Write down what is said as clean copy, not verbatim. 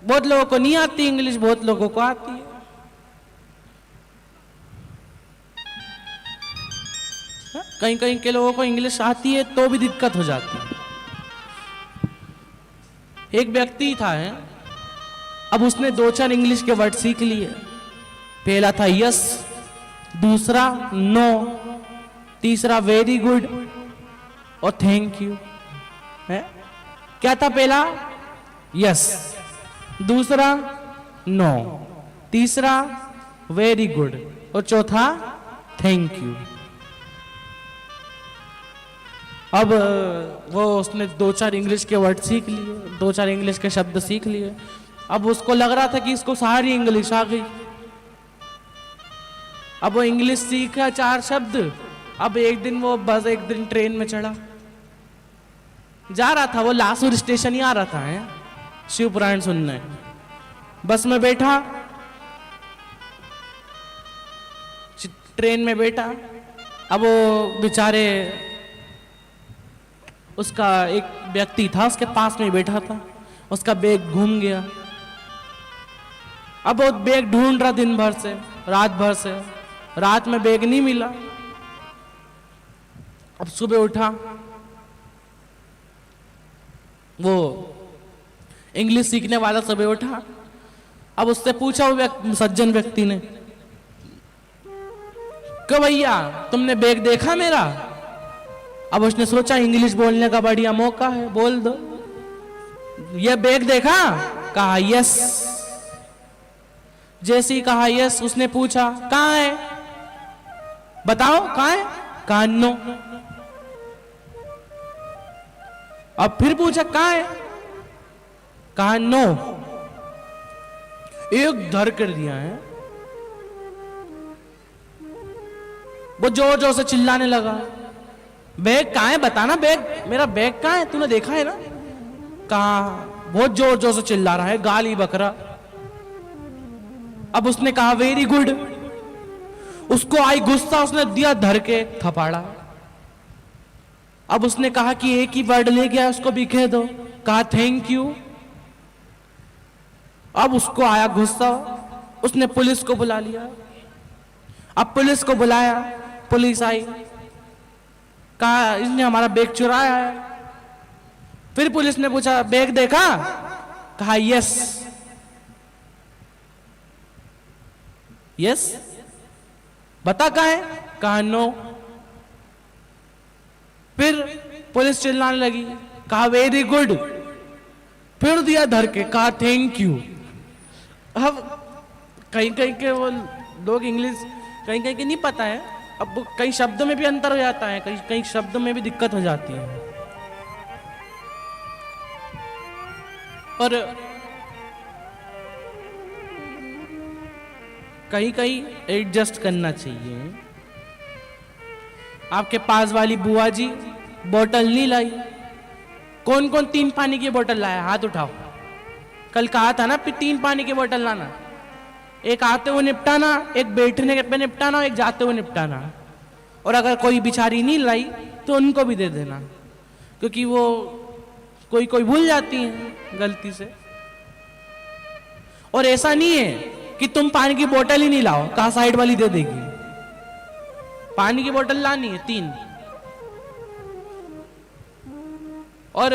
बहुत लोगों को नहीं आती इंग्लिश, बहुत लोगों को आती है। कहीं कहीं के लोगों को इंग्लिश आती है तो भी दिक्कत हो जाती है। एक व्यक्ति था है, अब उसने 2-4 इंग्लिश के वर्ड सीख लिए। पहला था यस, दूसरा नो, तीसरा वेरी गुड और थैंक यू है। क्या था? पहला यस, दूसरा नो, तीसरा वेरी गुड और चौथा थैंक यू। अब वो उसने 2-4 इंग्लिश के वर्ड सीख लिए, 2-4 इंग्लिश के शब्द सीख लिए। अब उसको लग रहा था कि इसको सारी इंग्लिश आ गई। अब वो इंग्लिश सीखा 4 शब्द। अब एक दिन ट्रेन में चढ़ा, जा रहा था, वो लासूर स्टेशन ही आ रहा था है, शिव पुराण सुनने। बस में बैठा, ट्रेन में बैठा। अब वो बेचारे, उसका एक व्यक्ति था उसके पास में बैठा था, उसका बैग घूम गया। अब वो बैग ढूंढ रहा दिन भर से, रात भर से, रात में बैग नहीं मिला। अब सुबह उठा, वो इंग्लिश सीखने वाला सुबह उठा। अब उससे पूछा वो सज्जन व्यक्ति ने कि भैया तुमने बैग देखा मेरा? अब उसने सोचा इंग्लिश बोलने का बढ़िया मौका है, बोल दो, ये बैग देखा? कहा यस। जैसे ही कहा यस, उसने पूछा कहाँ है, बताओ कहाँ है? कहा नो। अब फिर पूछा कहाँ है? कहा नो। एक धर कर दिया है। वो जोर जोर से चिल्लाने लगा, बैग कहाँ है, बताना बैग, मेरा बैग कहाँ है, तूने देखा है ना? कहा, बहुत जोर जोर से चिल्ला रहा है, गाली बकरा। अब उसने कहा वेरी गुड। उसको आई गुस्सा, उसने दिया धर के थपाड़ा। अब उसने कहा कि एक ही वर्ड ले गया, उसको भी कह दो। कहा थैंक यू। अब उसको आया गुस्सा, उसने पुलिस को बुला लिया। अब पुलिस को बुलाया, पुलिस आई, कहा इसने हमारा बैग चुराया है। फिर पुलिस ने पूछा बैग देखा? कहा यस। यस, बता कहाँ है? कहा नो। फिर पुलिस चिल्लाने लगी, कहा वेरी गुड। फिर दिया धर के, कहा थैंक यू। अब कहीं कहीं के वो लोग इंग्लिश कहीं कहीं के नहीं पता है, अब कई शब्दों में भी अंतर हो जाता है, कई कई शब्दों में भी दिक्कत हो जाती है। और कहीं कहीं एडजस्ट करना चाहिए। आपके पास वाली बुआ जी बोतल नहीं लाई, कौन कौन 3 पानी की बोतल लाया? हाथ उठाओ। कल कहा था ना 3 पानी की बोतल लाना, एक आते हुए निपटाना, एक बैठने पे निपटाना, एक जाते हुए निपटाना। और अगर कोई बिचारी नहीं लाई तो उनको भी दे देना, क्योंकि वो कोई कोई भूल जाती हैं गलती से। और ऐसा नहीं है कि तुम पानी की बोतल ही नहीं लाओ, कहा साइड वाली दे देगी। पानी की बोतल लानी है 3। और